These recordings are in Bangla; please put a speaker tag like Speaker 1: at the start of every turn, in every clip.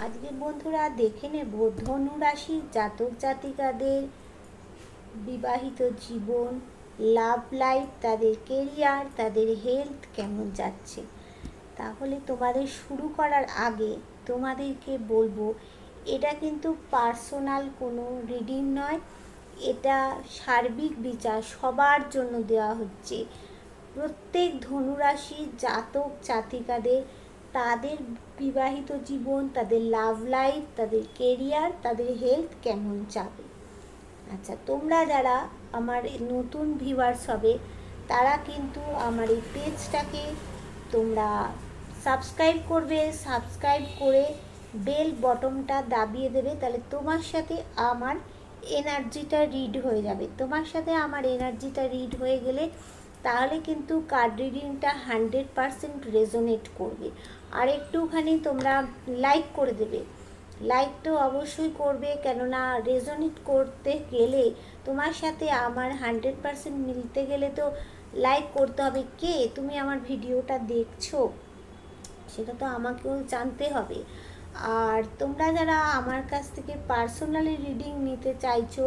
Speaker 1: আজকে বন্ধুরা দেখে নেব ধনু রাশির জাতক জাতিকাদের বিবাহিত জীবন, লাভ লাইফ, তাদের কেরিয়ার, তাদের হেলথ কেমন যাচ্ছে। তাহলে তোমাদের শুরু করার আগে তোমাদেরকে বলবো, এটা কিন্তু পার্সোনাল কোনো রিডিং নয়, এটা সার্বিক বিচার সবার জন্য দেওয়া হচ্ছে। প্রত্যেক ধনুরাশির জাতক জাতিকাদের তাদের বিবাহিত জীবন, তাদের লাভ লাইফ, তাদের কেরিয়ার, তাদের হেলথ কেমন যাবে। আচ্ছা, তোমরা যারা আমার নতুন ভিউয়ার্স হবে তারা কিন্তু আমার এই পেজটাকে তোমরা সাবস্ক্রাইব করবে, সাবস্ক্রাইব করে বেল বটনটা দাবিয়ে দেবে, তাহলে তোমার সাথে আমার এনার্জিটা রিড হয়ে যাবে। তোমার সাথে আমার এনার্জিটা রিড হয়ে গেলে তাহলে কিন্তু কার্ড রিডিংটা 100% রেজোনেট করবে। আর একটুখানি তোমরা লাইক করে দেবে, লাইক তো অবশ্যই করবে, কেননা রেজোনেট করতে গেলে তোমার সাথে আমার 100% মিলতে গেলে তো লাইক করতে হবে। কে তুমি আমার ভিডিওটা দেখছো সেটা তো আমাকেও জানতে হবে। আর তোমরা যারা আমার কাছ থেকে পার্সোনালি রিডিং নিতে চাইছো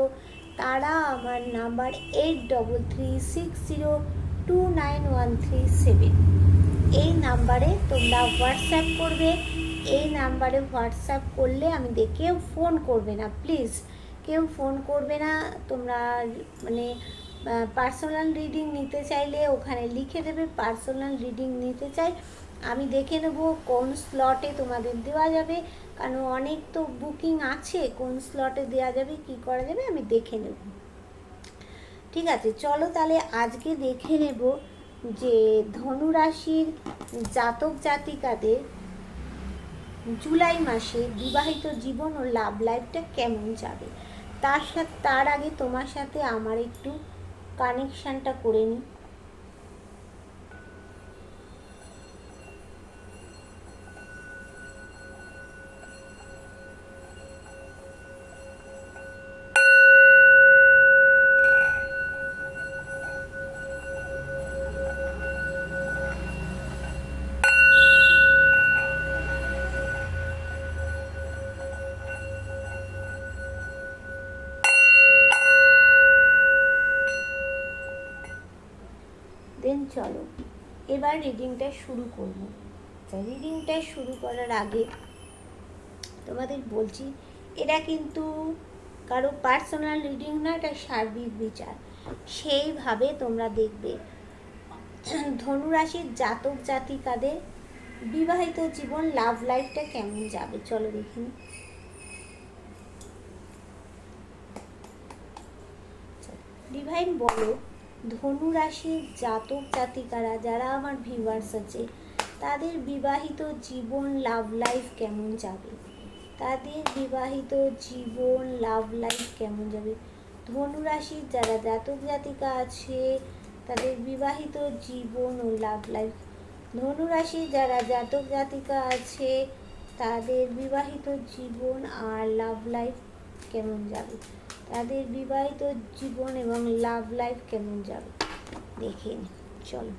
Speaker 1: তারা আমার নাম্বার 8360291337 এই নাম্বারে তোমরা হোয়াটসঅ্যাপ করবে। এই নাম্বারে হোয়াটসঅ্যাপ করলে আমি কেউ ফোন করবে না, প্লিজ কেউ ফোন করবে না। তোমরা মানে পার্সোনাল রিডিং নিতে চাইলে ওখানে লিখে দেবে পার্সোনাল রিডিং নিতে চাই, আমি দেখে নেব কোন স্লটে তোমাদের দেওয়া যাবে, কারণ অনেক তো বুকিং আছে, কোন স্লটে দেওয়া যাবে কি করা যাবে আমি দেখে নেব। ঠিক আছে, চলো তাহলে আজকে দেখে নেব যে ধনুরাশির জাতক জাতিকাদের জুলাই মাসে বিবাহিত জীবন ও লাভ লাইফটা কেমন যাবে। তার আগে তোমার সাথে আমার একটু কানেকশানটা করে নিই। দেন চলো এবার রিডিংটা শুরু করবো। রিডিংটা শুরু করার আগে তোমাদের বলছি, এটা কিন্তু কারো পার্সোনাল রিডিং না, এটা সার্বিক বিচার। সেইভাবে তোমরা দেখবে ধনুরাশির জাতক জাতিকাদের বিবাহিত জীবন, লাভ লাইফটা কেমন যাবে। চলো দেখি। ডিভাইন বলো, ধনুরাশির জাতক জাতিকারা যারা আমার ভিউয়ার্স আছে তাদের বিবাহিত জীবন, লাভ লাইফ কেমন যাবে। তাদের বিবাহিত জীবন, লাভ লাইফ কেমন যাবে। ধনুরাশির যারা জাতক জাতিকা আছে তাদের বিবাহিত জীবন ও লাভ লাইফ। ধনুরাশির যারা জাতক জাতিকা আছে তাদের বিবাহিত জীবন আর লাভ লাইফ কেমন যাবে। তাদের বিবাহিত জীবন এবং লাভ লাইফ কেমন যাবে দেখে নি। চলো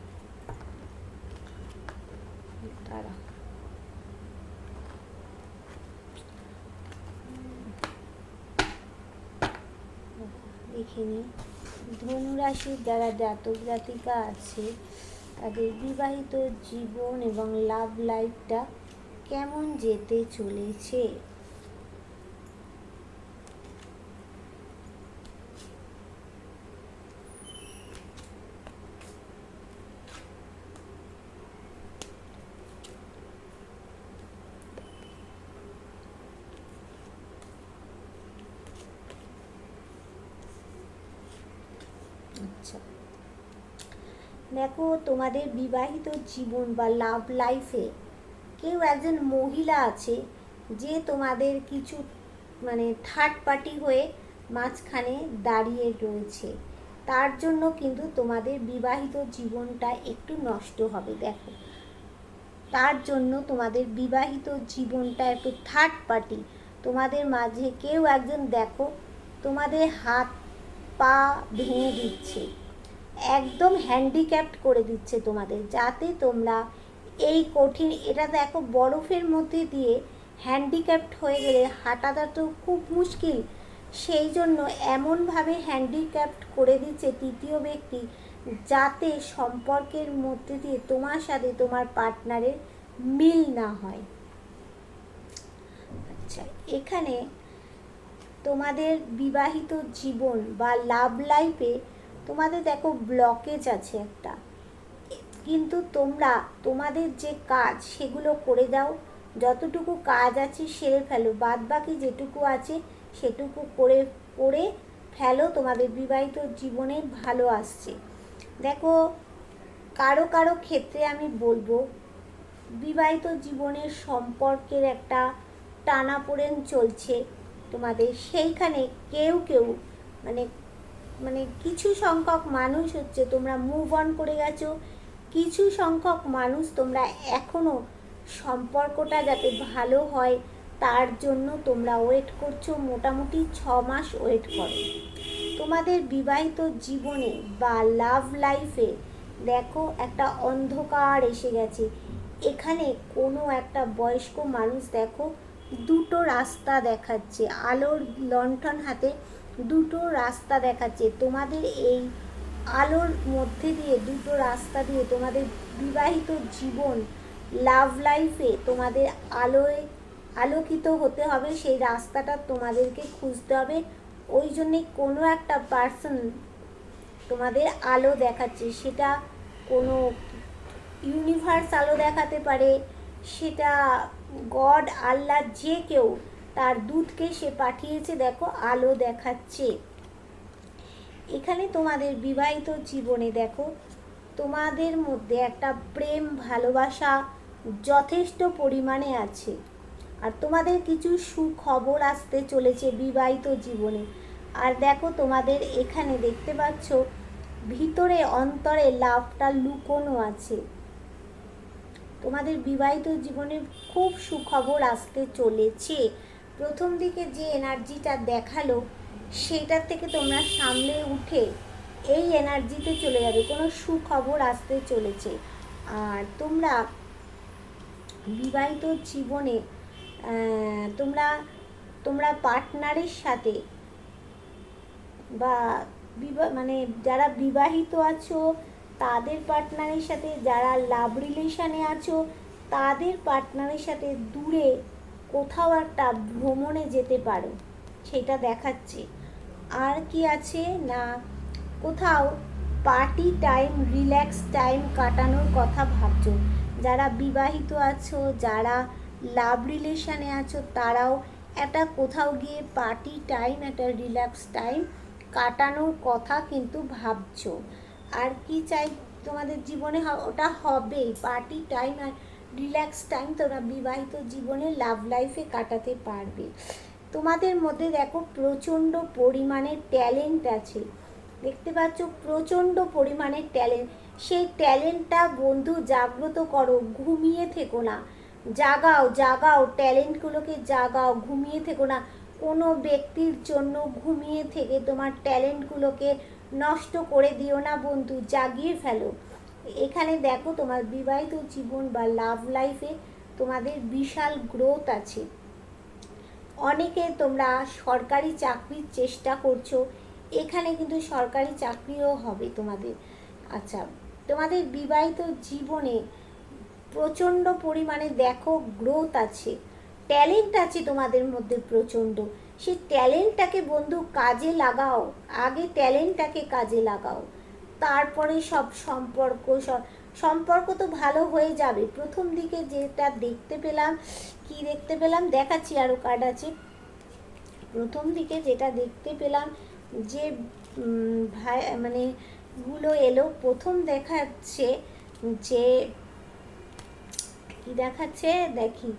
Speaker 1: তারা দেখে নি ধনুরাশির যারা জাতক জাতিকা আছে তাদের বিবাহিত জীবন এবং লাভ লাইফটা কেমন যেতে চলেছে। আচ্ছা, দেখো তোমাদের বিবাহিত জীবন বা লাভ লাইফে কেউ একজন মহিলা আছে যে তোমাদের কিছু মানে থার্ড পার্টি হয়ে মাঝখানে দাঁড়িয়ে রয়েছে, তার জন্য কিন্তু তোমাদের বিবাহিত জীবনটা একটু নষ্ট হবে। দেখো তার জন্য তোমাদের বিবাহিত জীবনটা একটু থার্ড পার্টি তোমাদের মাঝে কেউ একজন দেখো তোমাদের হাত পা ভেঙে দিচ্ছে, একদম হ্যান্ডিক্যাপ্ট করে দিচ্ছে তোমাদের, যাতে তোমরা এই কঠিন, এটা দেখো বরফের মধ্যে দিয়ে হ্যান্ডিক্যাপ্ট হয়ে গেলে হাঁটাটা তো খুব মুশকিল, সেই জন্য এমনভাবে হ্যান্ডিক্যাপ্ট করে দিচ্ছে তৃতীয় ব্যক্তি, যাতে সম্পর্কের মধ্যে দিয়ে তোমার সাথে তোমার পার্টনারের মিল না হয়। আচ্ছা, এখানে তোমাদের বিবাহিত জীবন বা লাভ লাইফে তোমাদের দেখো ব্লকেজ আছে একটা, কিন্তু তোমরা তোমাদের যে কাজ সেগুলো করে দাও, যতটুকু কাজ আছে সেরে ফেলো, বাদ বাকি যেটুকু আছে সেটুকু করে করে ফেলো, তোমাদের বিবাহিত জীবনে ভালো আসছে। দেখো, কারো কারো ক্ষেত্রে আমি বলবো বিবাহিত জীবনের সম্পর্কের একটা টানাপোড়েন চলছে তোমাদের, সেইখানে কেউ কেউ মানে মানে কিছু সংখ্যক মানুষ হচ্ছে তোমরা মুভ অন করে গেছো, কিছু সংখ্যক মানুষ তোমরা এখনও সম্পর্কটা যাতে ভালো হয় তার জন্য তোমরা ওয়েট করছো, মোটামুটি 6 মাস ওয়েট করো। তোমাদের বিবাহিত জীবনে বা লাভ লাইফে দেখো একটা অন্ধকার এসে গেছে। এখানে কোনো একটা বয়স্ক মানুষ দেখো দুটো রাস্তা দেখাচ্ছে, আলোর লণ্ঠন হাতে দুটো রাস্তা দেখাচ্ছে। তোমাদের এই আলোর মধ্যে দিয়ে দুটো রাস্তা দিয়ে তোমাদের বিবাহিত জীবন লাভ লাইফে তোমাদের আলোকিত হতে হবে, সেই রাস্তাটা তোমাদেরকে খুঁজতে হবে। ওই জন্যে কোনো একটা পার্সন তোমাদের আলো দেখাচ্ছে, সেটা কোনো ইউনিভার্স আলো দেখাতে পারে, সেটা গড আল্লাহ যে কেউ তার দূতকে সে পাঠিয়েছে, দেখো আলো দেখাচ্ছে। এখানে তোমাদের বিবাহিত জীবনে দেখো তোমাদের মধ্যে একটা প্রেম ভালোবাসা যথেষ্ট পরিমাণে আছে, আর তোমাদের কিছু সুখবর আসতে চলেছে বিবাহিত জীবনে। আর দেখো তোমাদের এখানে দেখতে পাচ্ছ ভিতরে অন্তরে লাভটা লুকোনো আছে, তোমাদের বিবাহিত জীবনে খুব সুখবর আসতে চলেছে। প্রথম দিকে যে এনার্জিটা দেখালো সেটার থেকে তোমরা সামলে উঠে এই এনার্জিতে চলে যাবে, কোনো সুখবর আসতে চলেছে। আর তোমরা বিবাহিত জীবনে তোমরা তোমরা পার্টনারের সাথে বা মানে যারা বিবাহিত আছো তাদের পার্টনারের সাথে, যারা লাভ রিলেশনে আছো তাদের পার্টনারের সাথে দূরে কোথাও একটা ভ্রমণে যেতে পারো, সেটা দেখাচ্ছে। আর কি আছে না, কোথাও পার্টি টাইম, রিল্যাক্স টাইম কাটানোর কথা ভাবছো। যারা বিবাহিত আছো, যারা লাভ রিলেশনে আছো, তারাও একটা কোথাও গিয়ে পার্টি টাইম, একটা রিল্যাক্স টাইম কাটানোর কথা কিন্তু ভাবছো। আর কি চাই তোমাদের জীবনে, ওটা হবে পার্টি টাইম আর রিল্যাক্স টাইম, তোমরা বিবাহিত জীবনে লাভ লাইফে কাটাতে পারবে। তোমাদের মধ্যে দেখো প্রচণ্ড পরিমাণে ট্যালেন্ট আছে, দেখতে পাচ্ছ প্রচণ্ড পরিমাণে ট্যালেন্ট। সেই ট্যালেন্টটা বন্ধু জাগ্রত করো, ঘুমিয়ে থেকো না, জাগাও জাগাও ট্যালেন্টগুলোকে জাগাও, ঘুমিয়ে থেকো না। কোনো ব্যক্তির জন্য ঘুমিয়ে থেকে তোমার ট্যালেন্টগুলোকে নষ্ট করে দিও না বন্ধু, জাগিয়ে ফেলো। এখানে দেখো তোমার বিবাহিত জীবন বা লাভ লাইফে তোমাদের বিশাল গ্রোথ আছে। অনেকে তোমরা সরকারি চাকরির চেষ্টা করছো, এখানে কিন্তু সরকারি চাকরিও হবে তোমাদের। আচ্ছা, তোমাদের বিবাহিত জীবনে প্রচণ্ড পরিমাণে দেখো গ্রোথ আছে, ট্যালেন্ট আছে তোমাদের মধ্যে প্রচণ্ড। সেই ট্যালেন্টটাকে বন্ধু কাজে লাগাও, আগে ট্যালেন্টটাকে কাজে লাগাও, তারপরে সব সম্পর্ক তো ভালো হয়ে যাবে। প্রথম দিকে যেটা দেখতে পেলাম, কি দেখতে পেলাম দেখাচ্ছি, আরও কার্ড আছে। প্রথম দিকে যেটা দেখতে পেলাম যে ভাই মানে গুলো এলো, প্রথম দেখাচ্ছে যে কি দেখাচ্ছে দেখি,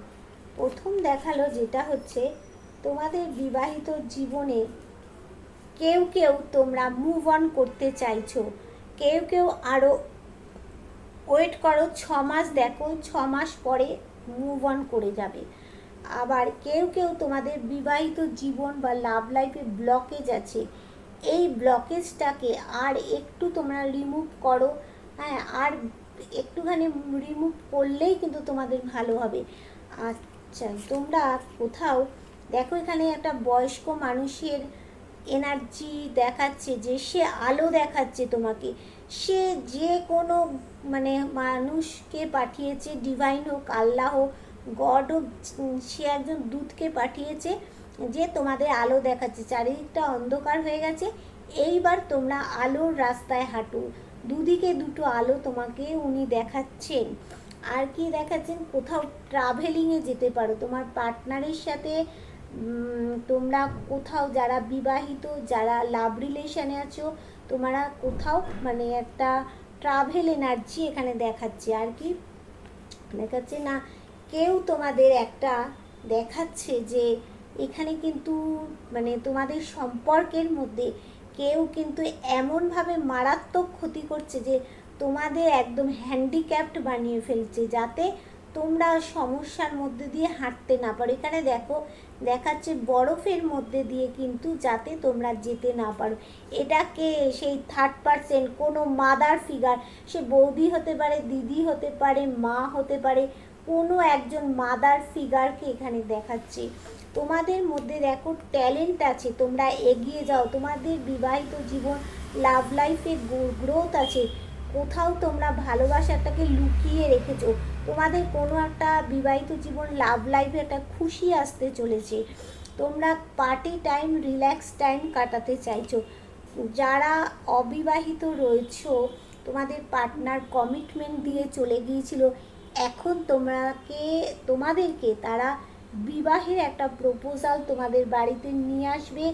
Speaker 1: প্রথম দেখালো যেটা হচ্ছে তোমাদের বিবাহিত জীবনে কেউ কেউ তোমরা মুভ অন করতে চাইছো, কেউ কেউ আরও ওয়েট করো 6 মাস, দেখো 6 মাস পরে মুভ অন করে যাবে। আবার কেউ কেউ তোমাদের বিবাহিত জীবন বা লাভ লাইফে ব্লকেজ আছে, এই ব্লকেজটাকে আর একটু তোমরা রিমুভ করো। হ্যাঁ, আর একটুখানি রিমুভ করলেই কিন্তু তোমাদের ভালো হবে। আর তোমরা কোথাও দেখো, এখানে একটা বয়স্ক মানুষের এনার্জি দেখাচ্ছে, যে সে আলো দেখাচ্ছে তোমাকে। সে যে কোনো মানে মানুষকে পাঠিয়েছে, ডিভাইন হোক, আল্লাহ হোক, গড হোক, সে একজন দূতকে পাঠিয়েছে যে তোমাদের আলো দেখাচ্ছে। চারিদিকটা অন্ধকার হয়ে গেছে, এইবার তোমরা আলোর রাস্তায় হাঁটো। দুদিকে দুটো আলো তোমাকে উনি দেখাচ্ছেন। আর কি দেখাচ্ছেন, কোথাও ট্রাভেলিংয়ে যেতে পারো তোমার পার্টনারের সাথে। তোমরা কোথাও, যারা বিবাহিত, যারা লাভ রিলেশনে আছো, তোমরা কোথাও মানে একটা ট্রাভেল এনার্জি এখানে দেখাচ্ছে। আর কি দেখাচ্ছে না, কেউ তোমাদের একটা দেখাচ্ছে যে এখানে কিন্তু মানে তোমাদের সম্পর্কের মধ্যে কেউ কিন্তু এমনভাবে মারাত্মক ক্ষতি করছে যে তোমাদের একদম হ্যান্ডিক্যাপড বানিয়ে ফেলছে, যাতে তোমরা সমস্যার মধ্যে দিয়ে হাঁটতে না পারো। এখানে দেখো দেখাচ্ছে বরফের মধ্যে দিয়ে কিন্তু যাতে তোমরা যেতে না পারো। এটাকে সেই থার্ড পার্সন, কোনো মাদার ফিগার, সে বৌদি হতে পারে, দিদি হতে পারে, মা হতে পারে, কোনো একজন মাদার ফিগারকে এখানে দেখাচ্ছে। তোমাদের মধ্যে দেখো ট্যালেন্ট আছে, তোমরা এগিয়ে যাও, তোমাদের বিবাহিত জীবন, লাভ লাইফে গ্রোথ আছে। কোথাও তোমরা ভালোবাসাটাকে লুকিয়ে রেখেছো, তোমাদের কোনো একটা বিবাহিত জীবন, লাভ লাইফে একটা খুশি আসতে চলেছে। তোমরা পার্টি টাইম, রিল্যাক্স টাইম কাটাতে চাইছো। যারা অবিবাহিত রয়েছো, তোমাদের পার্টনার কমিটমেন্ট দিয়ে চলে গিয়েছিল, এখন তোমাদেরকে তারা বিবাহের একটা প্রপোজাল তোমাদের বাড়িতে নিয়ে আসবে।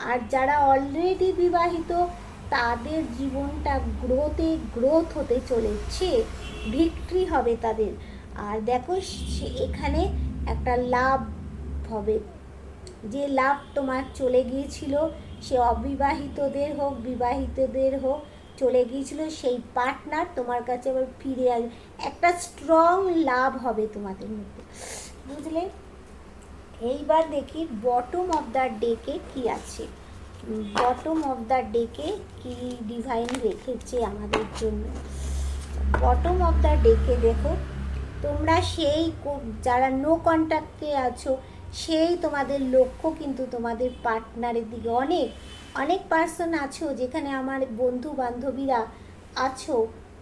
Speaker 1: আর যারা অলরেডি বিবাহিত, তাদের জীবনটা গ্রোথ হতে চলেছে, ভিক্টরি হবে তাদের। আর দেখো এখানে একটা লাভ হবে, যে লাভ তোমার চলে গিয়েছিল, সে অবিবাহিতদের হোক, বিবাহিতদের হোক, চলে গিয়েছিল, সেই পার্টনার তোমার কাছে আবার ফিরে আসবে। একটা স্ট্রং লাভ হবে তোমাদের মধ্যে, বুঝলে। এইবার দেখি বটম অফ দ্য ডেকে কি আছে, বটম অফ দ্য ডেকে কি ডিভাইন রেখেছে আমাদের জন্য। বটম অফ দ্য ডেকে দেখো, তোমরা সেই যারা নো কন্ট্যাক্টে আছো, সেই তোমাদের লক্ষ্য কিন্তু তোমাদের পার্টনারের দিকে। অনেক অনেক পার্সন আছো, যেখানে আমার বন্ধু বান্ধবীরা আছো,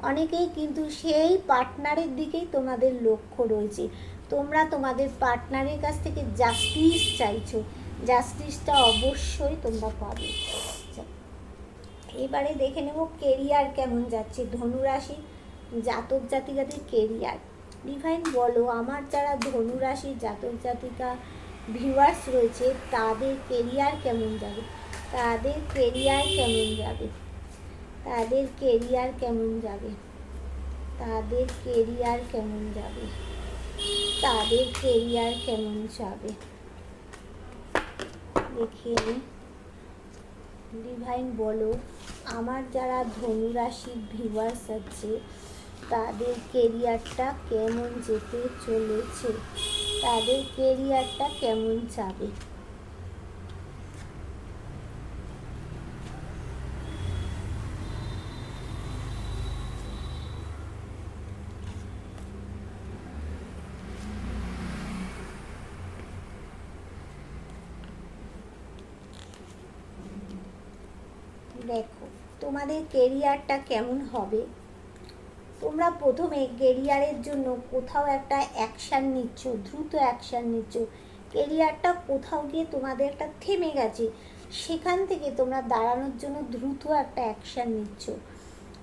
Speaker 1: অনেকেই কিন্তু সেই পার্টনারের দিকেই তোমাদের লক্ষ্য রয়েছে। তোমরা তোমাদের পার্টনারের কাছ থেকে জাস্টিস চাইছো, জাস্টিসটা অবশ্যই তোমরা পাবে। এবারে দেখে নেব কেরিয়ার কেমন যাচ্ছে ধনুরাশি জাতক জাতিকাদের কেরিয়ার। ডিভাইন বলো, আমার যারা ধনুরাশি জাতক জাতিকা ভিউয়ার্স রয়েছে, তাদের কেরিয়ার কেমন যাবে, তাদের কেরিয়ার কেমন যাবে, তাদের কেরিয়ার কেমন যাবে, তাদের কেরিয়ার কেমন যাবে, তাদের কেরিয়ার কেমন যাবে দেখে নিই। ডিভাইন বলো, আমার যারা ধনুরাশির ভিউয়ার্স আছে, তাদের কেরিয়ারটা কেমন যেতে চলেছে, তাদের কেরিয়ারটা কেমন যাবে। দেখো তোমাদের কেরিয়ারটা কেমন হবে। তোমরা প্রথমে কেরিয়ারের জন্য কোথাও একটা অ্যাকশান নিচ্ছ, দ্রুত অ্যাকশান নিচ্ছ। কেরিয়ারটা কোথাও গিয়ে তোমাদের একটা থেমে গেছে, সেখান থেকে তোমরা দাঁড়ানোর জন্য দ্রুত একটা অ্যাকশান নিচ্ছ।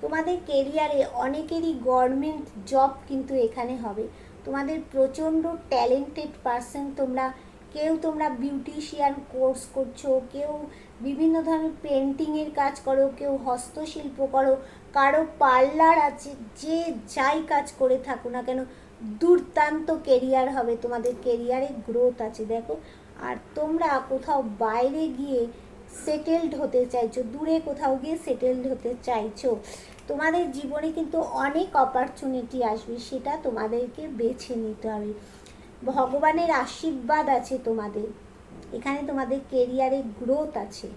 Speaker 1: তোমাদের কেরিয়ারে অনেকেরই গভর্নমেন্ট জব কিন্তু এখানে হবে। তোমাদের প্রচণ্ড ট্যালেন্টেড পার্সন তোমরা, কেউ তোমরা বিউটিশিয়ান কোর্স করছো, কেউ বিভিন্ন ধরনের পেন্টিংয়ের কাজ করো, কেউ হস্তশিল্প করো, কারো পার্লার আছে, যে যাই কাজ করে থাকো না কেন, দুর্দান্ত কেরিয়ার হবে, তোমাদের কেরিয়ারে গ্রোথ আছে দেখো। আর তোমরা কোথাও বাইরে গিয়ে সেটেলড হতে চাইছো, দূরে কোথাও গিয়ে সেটেলড হতে চাইছো। তোমাদের জীবনে কিন্তু অনেক অপরচুনিটি আসবে, সেটা তোমাদেরকে বেছে নিতে হবে। ভগবানের আশীর্বাদ আছে তোমাদের এখানে, তোমাদের কেরিয়ারে গ্রোথ আছে।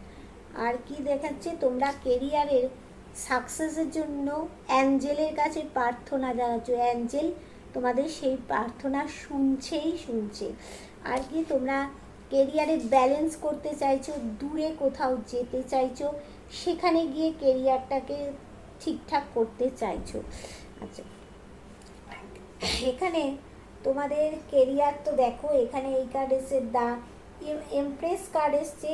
Speaker 1: আর কি দেখাচ্ছে, তোমরা কেরিয়ারের সাকসেসের জন্য অ্যাঞ্জেলের কাছে প্রার্থনা জানাচ্ছ। অ্যাঞ্জেল তোমাদের সেই প্রার্থনা শুনছে। আর কি তোমরা কেরিয়ারে ব্যালেন্স করতে চাইছো, দূরে কোথাও যেতে চাইছো, সেখানে গিয়ে কেরিয়ারটাকে ঠিকঠাক করতে চাইছো। আচ্ছা, এখানে তোমাদের কেরিয়ার তো দেখো, এখানে এই কার্ড এসে দা এমপ্রেস কার্ড এসছে।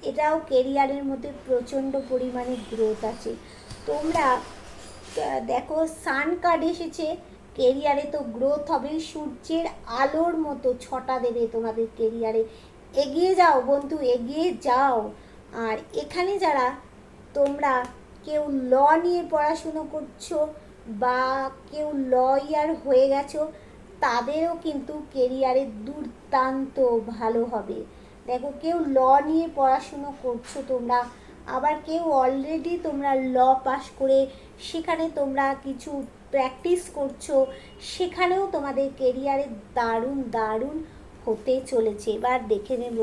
Speaker 1: এটাও কেরিয়ারের মধ্যে প্রচণ্ড পরিমাণে গ্রোথ আছে। তোমরা দেখো সান কার্ড এসেছে, কেরিয়ারে তো গ্রোথ হবে, সূর্যের আলোর মতো ছটা দেবে তোমাদের কেরিয়ারে। এগিয়ে যাও বন্ধু, এগিয়ে যাও। আর এখানে যারা তোমরা কেউ ল নিয়ে পড়াশুনো করছো বা কেউ লয়ার হয়ে গেছো, তাদেরও কিন্তু কেরিয়ারে দুর্দান্ত ভালো হবে। দেখো কেউ ল নিয়ে পড়াশুনো করছো তোমরা, আবার কেউ অলরেডি তোমরা ল পাস করে সেখানে তোমরা কিছু প্র্যাকটিস করছো, সেখানেও তোমাদের কেরিয়ারে দারুণ হতে চলেছে। এবার দেখে নেব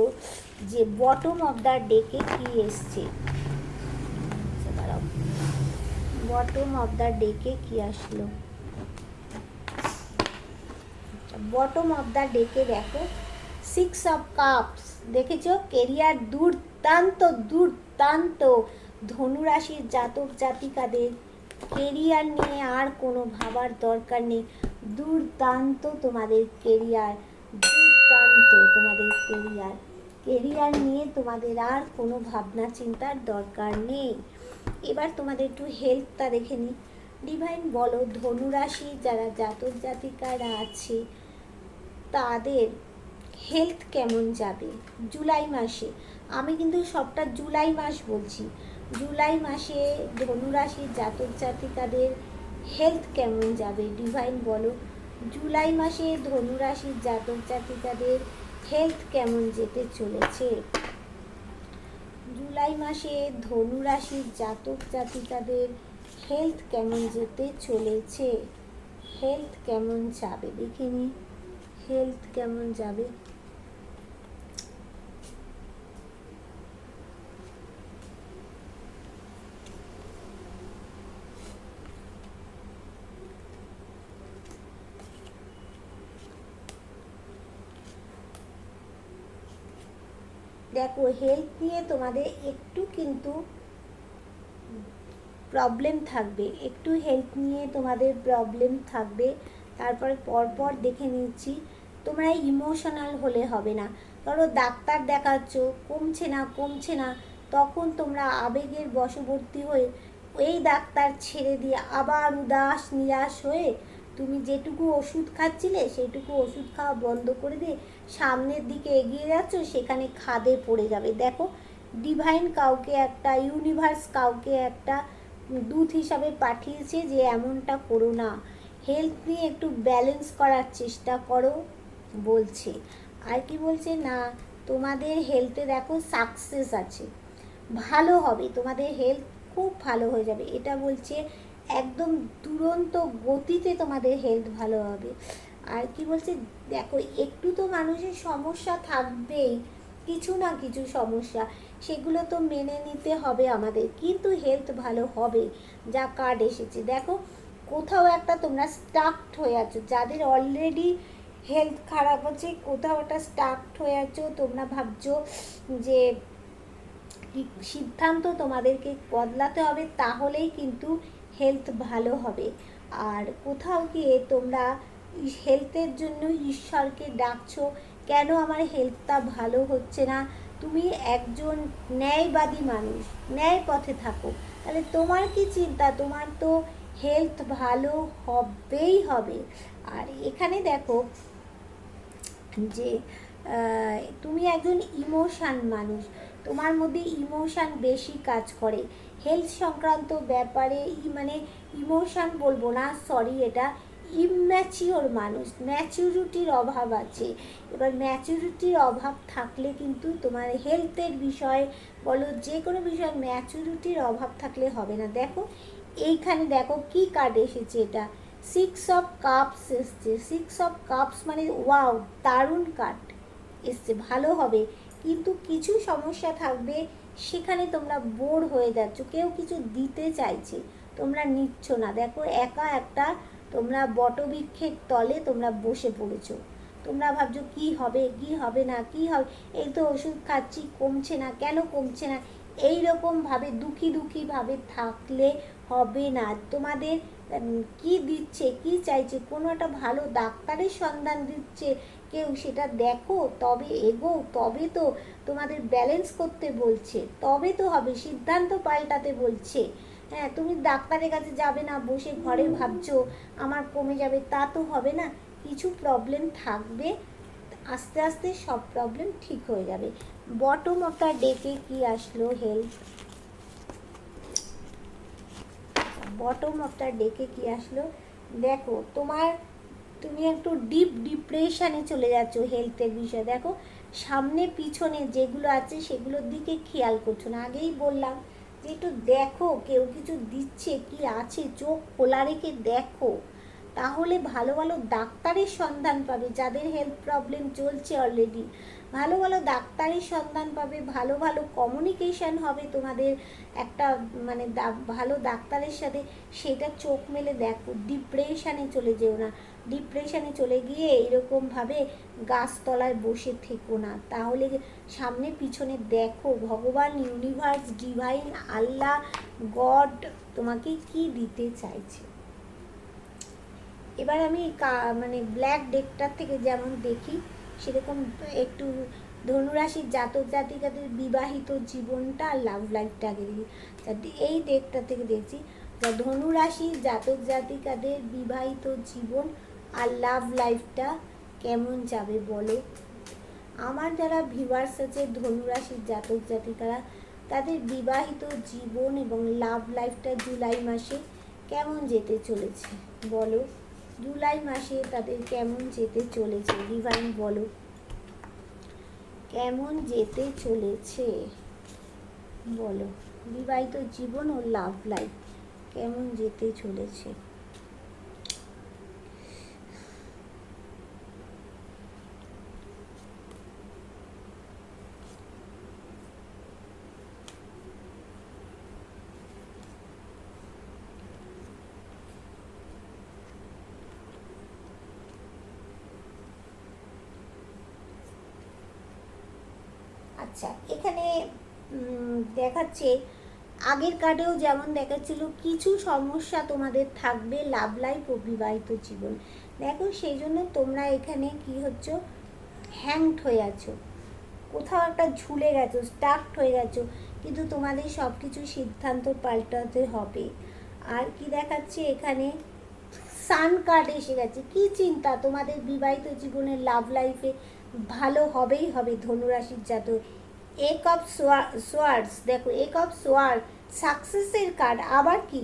Speaker 1: যে বটম অফ দ্য ডেকে কী এসছে। বটম অফ দ্য ডেকে কী আসলো? বটম অফ দ্য ডেকে দেখো 6 অফ কাপস। দেখেছো কেরিয়ার দুর্দান্ত। ধনুরাশির জাতক জাতিকাদের কেরিয়ার নিয়ে আর কোনো ভাবার দরকার নেই। দুর্দান্ত তোমাদের কেরিয়ার, কেরিয়ার নিয়ে তোমাদের আর কোনো ভাবনা চিন্তার দরকার নেই। এবার তোমাদের একটু হেলথটা দেখে নিই। ডিভাইন বলো, ধনুরাশি যারা জাতক জাতিকারা আছে তাদের হেলথ কেমন যাবে জুলাই মাসে? আমি কিন্তু সবটা জুলাই মাস বলছি। জুলাই মাসে ধনুরাশির জাতক জাতিকাদের হেলথ কেমন যাবে? ডিভাইন বলো, জুলাই মাসে ধনুরাশির জাতক জাতিকাদের হেলথ কেমন যেতে চলেছে? জুলাই মাসে ধনুরাশির জাতক জাতিকাদের হেলথ কেমন যেতে চলেছে? হেলথ কেমন যাবে দেখিনি, হেলথ কেমন যাবে? দেখো হেলথ নিয়ে তোমাদের একটু কিন্তু প্রবলেম থাকবে, একটু হেলথ নিয়ে তোমাদের প্রবলেম থাকবে। তারপরে পরপর দেখে নিচ্ছি, তোমরা ইমোশনাল হলে হবে না। ধরো ডাক্তার দেখাচ্ছ, কমছে না, তখন তোমরা আবেগের বশবর্তী হয়ে এই ডাক্তার ছেড়ে দিয়ে আবার উদাস নিরাশ হয়ে তুমি যেটুকু ওষুধ খাচ্ছিলে সেইটুকু ওষুধ খাওয়া বন্ধ করে দিয়ে সামনের দিকে এগিয়ে যাচ্ছ, সেখানে খাদে পড়ে যাবে। দেখো ডিভাইন কাউকে একটা, ইউনিভার্স কাউকে একটা দূত হিসাবে পাঠিয়েছে যে এমনটা করো না, হেলথ নিয়ে একটু ব্যালেন্স করার চেষ্টা করো বলছে। আর কি বলছে না, তোমাদের হেলথে দেখো সাকসেস আছে, ভালো হবে, তোমাদের হেলথ খুব ভালো হয়ে যাবে। এটা বলছে একদম দুরন্ত গতিতে তোমাদের হেলথ ভালো হবে। আর কি বলছে দেখো একটু তো মানুষের সমস্যা থাকবেই, কিছু না কিছু সমস্যা, সেগুলো তো মেনে নিতে হবে আমাদের, কিন্তু হেলথ ভালো হবে। যা কার্ড এসেছে দেখো, কোথাও একটা তোমরা স্টাকড হয়ে আছো, যাদের অলরেডি হেলথ খারাপ হচ্ছে, কোথাও একটা স্টাকড হয়ে আছো, তোমরা ভাবছো যে সিদ্ধান্ত তোমাদেরকে বদলাতে হবে, তাহলেই কিন্তু হেলথ ভালো হবে। আর কোথাও গিয়ে তোমরা হেলথের জন্য ঈশ্বরকে ডাকছো, কেন আমার হেলথটা ভালো হচ্ছে না? তুমি একজন ন্যায়বাদী মানুষ, ন্যায় পথে থাকো, তাহলে তোমার কি চিন্তা, তোমার তো হেলথ ভালো হবেই হবে। আর এখানে দেখো যে তুমি একজন ইমোশান মানুষ, তোমার মধ্যে ইমোশান বেশি কাজ করে হেলথ সংক্রান্ত ব্যাপারে। মানে ইমোশান বলবো না, সরি, এটা ইম্যাচিওর মানুষ, ম্যাচুরিটির অভাব আছে। এবার ম্যাচুরিটির অভাব থাকলে কিন্তু তোমার হেলথের বিষয় বলো, যে কোনো বিষয় ম্যাচুরিটির অভাব থাকলে হবে না। দেখো এইখানে দেখো কি কার্ড এসেছে, এটা 6 অফ কাপস এসছে। 6 অফ কাপস মানে ওয়াও, দারুণ কার্ড এসছে, ভালো হবে। কিন্তু কিছু সমস্যা থাকবে, সেখানে তোমরা বোর হয়ে যাচ্ছ, কেউ কিছু দিতে চাইছে, তোমরা নিচ্ছ না। দেখো একা একটা তোমরা বটবৃক্ষের তলে তোমরা বসে পড়েছো। তোমরা ভাবছো কি হবে কি হবে না, কি হবে, এই তো ওষুধ খাচ্ছি কমছে না, কেন কমছে না, এই রকমভাবে দুঃখী থাকলে হবে না। তোমাদের কি দিচ্ছে, কি চাইছে, কোনো একটা ভালো ডাক্তারের সন্ধান দিচ্ছে কেউ, সেটা দেখো, তবে এগো, তবে তো তোমাদের ব্যালেন্স করতে বলছে, তবে তো হবে, সিদ্ধান্ত পাল্টাতে বলছে। হ্যাঁ, তুমি ডাক্তারের কাছে যাবে না, বসে ঘরে ভাবছো আমার কমে যাবে, তা তো হবে না। কিছু প্রবলেম থাকবে, আস্তে আস্তে সব প্রবলেম ঠিক হয়ে যাবে। বটম অফ দ্য ডেকে কি আসলো? হেলথ। বটম অফ দ্য ডেকে কি আসলো? দেখো তুমি একটু ডিপ ডিপ্রেশনে চলে যাচ্ছ হেলথের বিষয়ে। দেখো সামনে পিছনে যেগুলো আছে সেগুলোর দিকে খেয়াল করছো না। আগেই বললাম যে একটু দেখো কেউ কিছু দিচ্ছে কি আছে, চোখ খোলা রেখে দেখো, তাহলে ভালো ভালো ডাক্তারের সন্ধান পাবে। যাদের হেলথ প্রবলেম চলছে অলরেডি, ভালো ভালো ডাক্তারের সন্ধান পাবে, ভালো ভালো কমিউনিকেশান হবে তোমাদের একটা, মানে ভালো ডাক্তারের সাথে, সেটা চোখ মেলে দেখো। ডিপ্রেশনে চলে যেও না, ডিপ্রেশনে চলে গিয়ে এইরকমভাবে গাছতলায় বসে থেকো না। তাহলে সামনে পিছনে দেখো ভগবান, ইউনিভার্স, ডিভাইন, আল্লাহ, গড তোমাকে কি দিতে চাইছে। এবার আমি মানে ব্ল্যাক ডেকটার থেকে যেমন দেখি সেরকম একটু ধনুরাশির জাতক জাতিকাদের বিবাহিত জীবনটা আর লাভ লাইফটাকে দেখি। এই ডেকটা থেকে দেখছি ধনুরাশির জাতক জাতিকাদের বিবাহিত জীবন আর লাভ লাইফটা কেমন যাবে বলো। আমার যারা ভিউয়ার্স আছে ধনুরাশির জাতক জাতিকারা, তাদের বিবাহিত জীবন এবং লাভ লাইফটা জুলাই মাসে কেমন যেতে চলেছে বলো। জুলাই মাসে তাদের কেমন যেতে চলেছে, ডিভাইন বলো কেমন যেতে চলেছে বলো। বিবাহিত জীবন ও লাভ লাইফ কেমন যেতে চলেছে। আচ্ছা, এখানে দেখাচ্ছে আগের কার্ডেও যেমন দেখাচ্ছিল কিছু সমস্যা তোমাদের থাকবে লাভ লাইফ ও বিবাহিত জীবন। দেখো সেই জন্য তোমরা এখানে কি হচ্ছে, হ্যাংড হয়ে আছো, কোথাও একটা ঝুলে গেছো, স্টাকড হয়ে গেছো, কিন্তু তোমাদের সব কিছু সিদ্ধান্ত পাল্টাতে হবে। আর কি দেখাচ্ছে এখানে, সান কার্ড এসে গেছে। কি চিন্তা, তোমাদের বিবাহিত জীবনের লাভ লাইফে ভালো হবেই হবে ধনুরাশির জাতক। এক অফ সোয়ার্ডস, দেখো এক অফ সোয়ার্ড সাকসেসের কার্ড। আবার কি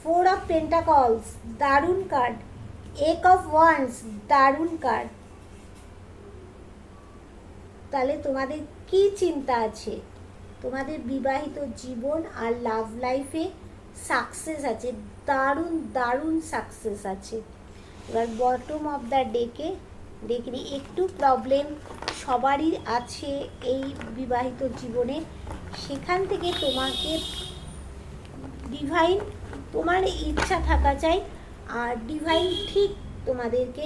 Speaker 1: ফোর অফ পেন্টাকলস, দারুণ কার্ড। এক অফ ওয়ান্স, দারুণ কার্ড। তাহলে তোমাদের কি চিন্তা আছে, তোমাদের বিবাহিত জীবন আর লাভ লাইফে সাকসেস আছে, দারুণ দারুণ সাকসেস আছে। এবার বটম অফ দ্য ডেকে দেখিনি, একটু প্রবলেম সবারই আছে এই বিবাহিত জীবনে, সেখান থেকে তোমাকে ডিভাইন, তোমার ইচ্ছা থাকা চাই, আর ডিভাইন ঠিক তোমাদেরকে,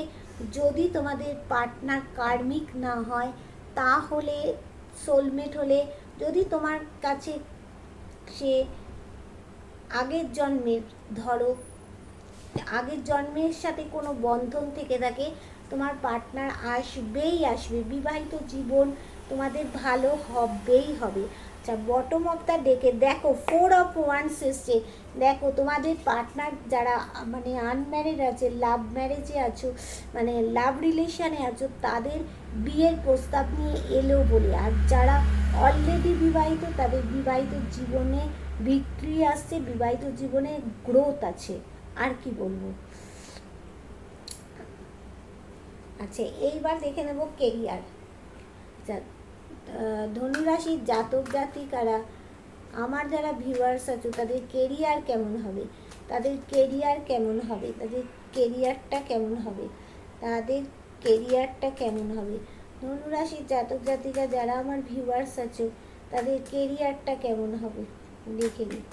Speaker 1: যদি তোমাদের পার্টনার কার্মিক না হয় তাহলে সোলমেট হলে, যদি তোমার কাছে সে আগের জন্মের, ধরো আগের জন্মের সাথে কোনো বন্ধন থেকে থাকে, তোমার পার্টনার আসবেই আসবে, বিবাহিত জীবন তোমাদের ভালো হবেই হবে। আচ্ছা, বটম অফ দ্য ডেকে দেখো ফোর অফ ওয়ান্স এসছে। দেখো তোমাদের পার্টনার যারা মানে আনম্যারিড আছে, লাভ ম্যারেজে আছো, মানে লাভ রিলেশনে আছো, তাদের বিয়ের প্রস্তাব নিয়ে এলো বলে। আর যারা অলরেডি বিবাহিত, তাদের বিবাহিত জীবনে ভিক্টরি আসছে, বিবাহিত জীবনে গ্রোথ আছে। আর কি বলবো। আচ্ছা, এইবার দেখে নেব কেরিয়ার। ধনুরাশির জাতক জাতিকারা, আমার যারা ভিউয়ার্স আছে, তাদের কেরিয়ার কেমন হবে, তাদের কেরিয়ার কেমন হবে, তাদের কেরিয়ারটা কেমন হবে, তাদের কেরিয়ারটা কেমন হবে। ধনুরাশির জাতক জাতিকা যারা আমার ভিউয়ার্স আছে, তাদের কেরিয়ারটা কেমন হবে দেখে নিই,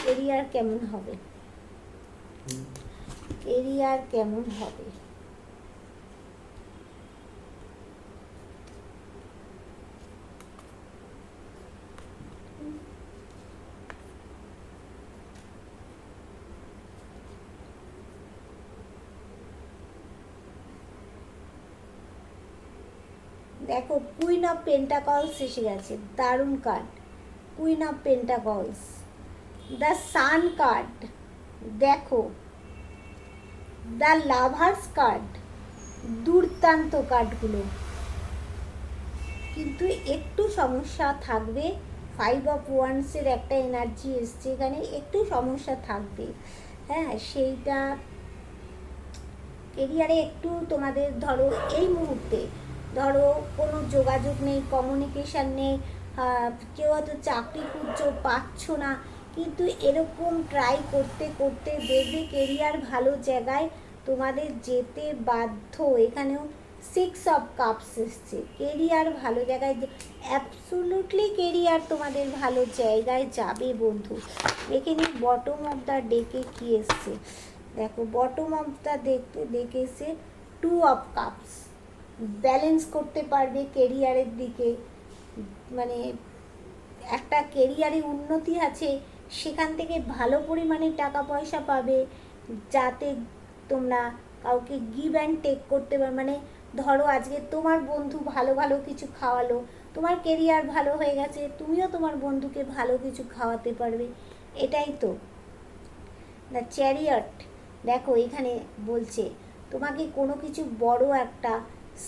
Speaker 1: কেরিয়ার কেমন হবে। কেরিয়ার কেমন হবে? দেখো কুইন অফ পেন্টাকলস এসে গেছে, দারুণ card. Queen of pentacles, the sun card, দেখো দ্য লাভার্স কার্ড, দুর্দান্ত কার্ডগুলো। কিন্তু একটু সমস্যা থাকবে। 5 অফ ওয়ান্সের একটা এনার্জি এসছে এখানে, একটু সমস্যা থাকবে। হ্যাঁ, সেইটা কেরিয়ারে একটু তোমাদের ধরো এই মুহূর্তে ধরো কোনো যোগাযোগ নেই, কমিউনিকেশান নেই, কেউ হয়তো চাকরি খুঁজছো, পাচ্ছ না, কিন্তু এরকম ট্রাই করতে করতে দেখবে কেরিয়ার ভালো জায়গায় তোমাদের যেতে বাধ্য। এখানেও 6 অফ কাপস এসছে, কেরিয়ার ভালো জায়গায়, অ্যাবসোলুটলি কেরিয়ার তোমাদের ভালো জায়গায় যাবে বন্ধু। দেখে নিই বটম অফ দ্য ডেকে কী এসছে। দেখো বটম অফ দ্য ডেকে এসে 2 অফ কাপস, ব্যালেন্স করতে পারবে কেরিয়ারের দিকে, মানে একটা কেরিয়ারে উন্নতি আছে, সেখান থেকে ভালো পরিমাণে টাকা পয়সা পাবে, যাতে তোমরা কাউকে গিভ অ্যান্ড টেক করতে পারো। মানে ধরো আজকে তোমার বন্ধু ভালো ভালো কিছু খাওয়ালো, তোমার কেরিয়ার ভালো হয়ে গেছে, তুমিও তোমার বন্ধুকে ভালো কিছু খাওয়াতে পারবে, এটাই তো। দ্য চ্যারিয়ট, দেখো এখানে বলছে তোমাকে কোনো কিছু বড় একটা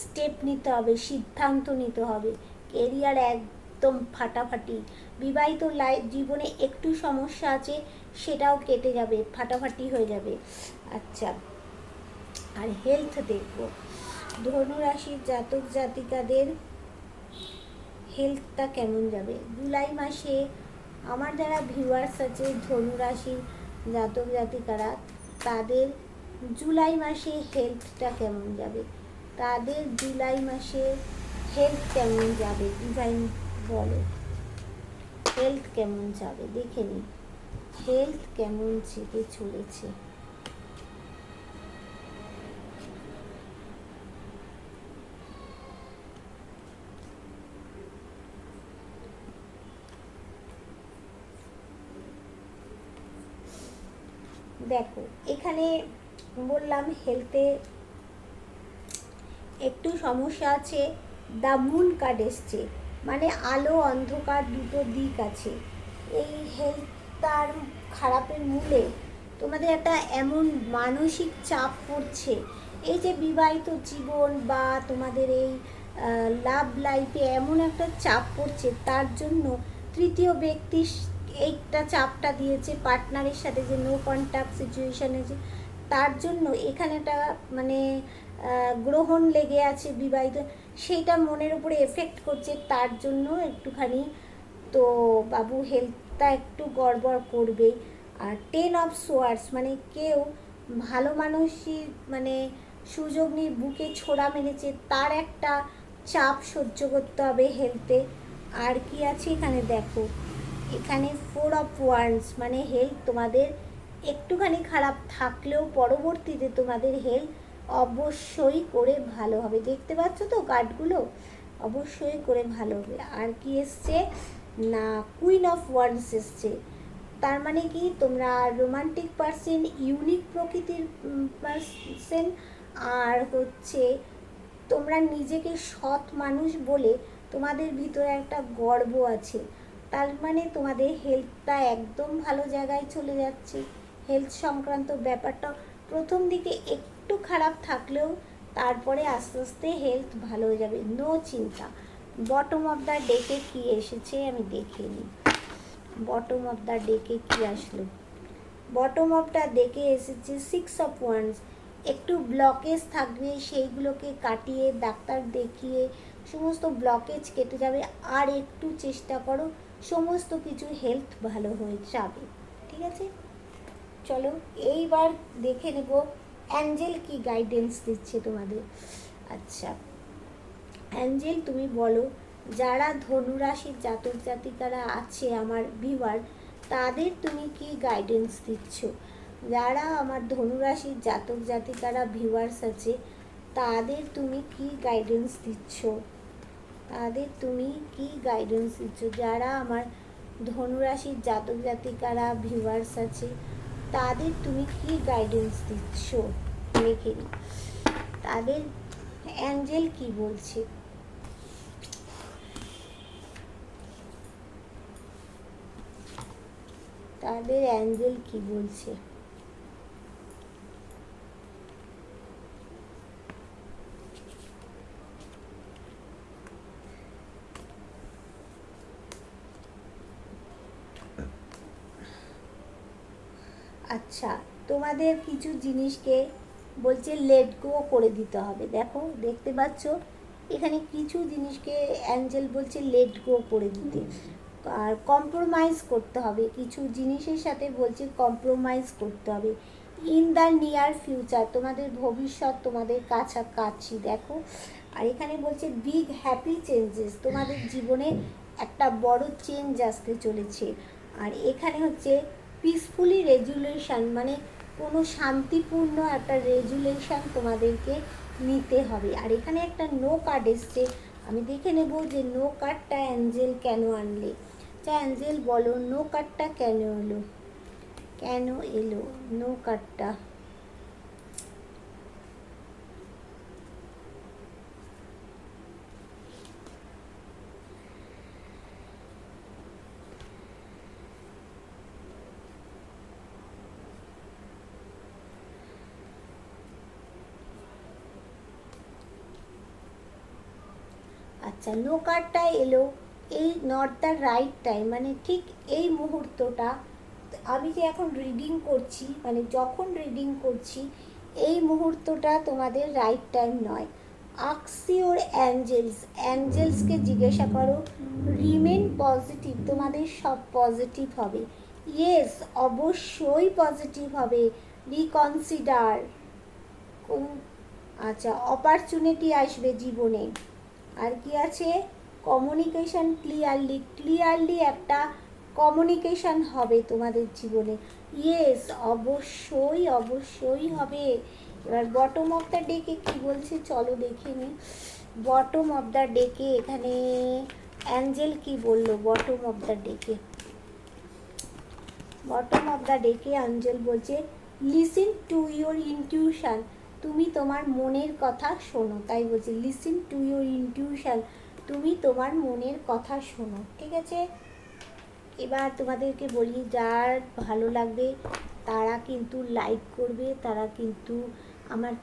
Speaker 1: স্টেপ নিতে হবে, সিদ্ধান্ত নিতে হবে। কেরিয়ার একদম ফাটাফাটি। বিবাহিত জীবনে একটু সমস্যা আছে, সেটাও কেটে যাবে, ফাটাফাটি হয়ে যাবে। আচ্ছা, আর হেলথ দেখবো, ধনুরাশির জাতক জাতিকাদের হেলথটা কেমন যাবে জুলাই মাসে। আমার যারা ভিউয়ার্স আছে ধনুরাশির জাতক জাতিকারা, তাদের জুলাই মাসে হেলথটা কেমন যাবে, তাদের জুলাই মাসে হেলথ কেমন যাবে, ডিভাইন বলো হেলথ কেমন যাবে, দেখে নিই হেলথ কেমন যেতে চলেছে। দেখো এখানে বললাম হেলথে একটু সমস্যা আছে। দ্য মুন কার্ড এসছে, মানে আলো অন্ধকার দুটো দিক আছে। এই হেলথটার খারাপের মূলে তোমাদের একটা এমন মানসিক চাপ পড়ছে, এই যে বিবাহিত জীবন বা তোমাদের এই লাভ লাইফে এমন একটা চাপ পড়ছে, তার জন্য তৃতীয় ব্যক্তি এইটা চাপটা দিয়েছে, পার্টনারের সাথে যে নো কন্ট্যাক্ট সিচুয়েশান আছে, তার জন্য এখানে একটা মানে গ্রহণ লেগে আছে বিবাহিত, সেইটা মনের উপরে এফেক্ট করছে, তার জন্য একটুখানি তো বাবু হেলথটা একটু গড়বড় করবেই। আর 10 অফ সোয়ার্ডস, মানে কেউ ভালো মানুষই মানে সুযোগ নিয়ে বুকে ছোড়া মেরেছে, তার একটা চাপ সহ্য করতে হবে হেলথে। আর কি আছে এখানে দেখো, এখানে 4 অফ ওয়ান্ডস, মানে হেলথ তোমাদের একটুখানি খারাপ থাকলেও পরবর্তীতে তোমাদের হেলথ অবশ্যই করে ভালো হবে। দেখতে পাচ্ছ তো কার্ডগুলো, অবশ্যই করে ভালো হবে। আর কি এসছে না, কুইন অফ ওয়ান্ডস এসছে, তার মানে কি তোমরা রোমান্টিক পার্সন, ইউনিক প্রকৃতির পার্সন, আর হচ্ছে তোমরা নিজেকে সৎ মানুষ বলে তোমাদের ভিতরে একটা গর্ব আছে। তার মানে তোমাদের হেলথটা একদম ভালো জায়গায় চলে যাচ্ছে। হেলথ সংক্রান্ত ব্যাপারটা প্রথম দিকে একটু খারাপ থাকলেও তারপরে আস্তে আস্তে হেলথ ভালো হয়ে যাবে, নো চিন্তা। বটম অফ দ্য ডেকে কী এসেছে আমি দেখে নিই। বটম অফ দ্য ডেকে কী আসলো, বটম অফ দ্য ডেকে এসেছে 6 অফ ওয়ান্ডস। একটু ব্লকেজ থাকবে, সেইগুলোকে কাটিয়ে ডাক্তার দেখিয়ে সমস্ত ব্লকেজ কেটে যাবে। আর একটু চেষ্টা করো, সমস্ত কিছু হেলথ ভালো হয়ে যাবে, ঠিক আছে। চলো এইবার দেখে নেব অ্যাঞ্জেল কি গাইডেন্স দিচ্ছে তোমাদের। আচ্ছা অ্যাঞ্জেল তুমি বলো, যারা ধনুরাশির জাতক জাতিকারা আছে আমার ভিউয়ার, তাদের তুমি কি গাইডেন্স দিচ্ছ। যারা আমার ধনুরাশির জাতক জাতিকারা ভিউয়ার্স আছে, তাদের তুমি কি গাইডেন্স দিচ্ছ? তাদের তুমি কি গাইডেন্স দিচ্ছ? যারা আমার ধনুরাশির জাতক জাতিকারা ভিউয়ার্স আছে, তাদের তুমি কি গাইডেন্স দিচ্ছ? লিখে নিই। তাদের অ্যাঞ্জেল কি বলছে? তাদের অ্যাঞ্জেল কি বলছে? আচ্ছা, তোমাদের কিছু জিনিসকে বলছে লেট গো করে দিতে হবে। দেখো, দেখতে পাচ্ছ এখানে কিছু জিনিসকে অ্যাঞ্জেল বলছে লেট গো করে দিতে, আর কম্প্রোমাইজ করতে হবে। কিছু জিনিসের সাথে বলছে কম্প্রোমাইজ করতে হবে। ইন দ্য নিয়ার ফিউচার, তোমাদের ভবিষ্যৎ তোমাদের কাছাকাছি। দেখো, আর এখানে বলছে বিগ হ্যাপি চেঞ্জেস, তোমাদের জীবনে একটা বড় চেঞ্জ আসতে চলেছে। আর এখানে হচ্ছে পিসফুলি রেজুলেশন, মানে কোনো শান্তিপূর্ণ একটা রেজুলেশন তোমাদেরকে নিতে হবে। আর এখানে একটা নো কার্ড এসছে, আমি দেখে নেব যে নো কার্ডটা অ্যাঞ্জেল কেন আনলে। আচ্ছা অ্যাঞ্জেল বলো, নো কার্ডটা কেন এলো? কেন এলো নো কার্ডটা? আচ্ছা, নো কার্ডটা এলো এই নট দ্য রাইট টাইম, মানে ঠিক এই মুহূর্তটা আমি যে এখন রিডিং করছি, মানে যখন রিডিং করছি এই মুহূর্তটা তোমাদের রাইট টাইম নয়। আস্ক ইউর অ্যাঞ্জেলস, অ্যাঞ্জেলসকে জিজ্ঞাসা করো। রিমেন পজিটিভ, তোমাদের সব পজিটিভ হবে। ইয়েস, অবশ্যই পজিটিভ হবে। রিকনসিডার, আচ্ছা অপরচুনিটি আসবে জীবনে। আর কি আছে? কমিউনিকেশন ক্লিয়ারলি, ক্লিয়ারলি একটা কমিউনিকেশন হবে তোমাদের জীবনে। ইয়েস, অবশ্যই অবশ্যই হবে। এবার বটম অফ দ্য ডেকে কী বলছে চলো দেখে নিই। বটম অফ দ্য ডেকে এখানে অ্যাঞ্জেল কি বললো? বটম অফ দ্য ডেকে, বটম অফ দ্য ডেকে অ্যাঞ্জেল বলছে লিসেন টু ইউর ইনটিউশন, তুমি তোমার মনের কথা শোনো। তাই বলছি লিসেন টু ইউর ইনটিউশন, তুমি তোমার মনের কথা শোনো। ঠিক আছে, এবার তোমাদেরকে বলি যার ভালো লাগবে তারা কিন্তু লাইক করবে, তারা কিন্তু আমার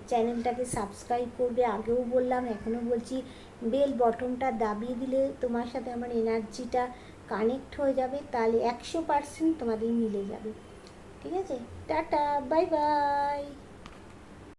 Speaker 1: চ্যানেলটাকে সাবস্ক্রাইব করবে। আগেও বললাম, এখনও বলছি, বেল বটনটা দাবিয়ে দিলে তোমার সাথে আমার এনার্জিটা কানেক্ট হয়ে যাবে, তাহলে 100% তোমাদের মিলে যাবে। ঠিক আছে, টাটা, বাই বাই।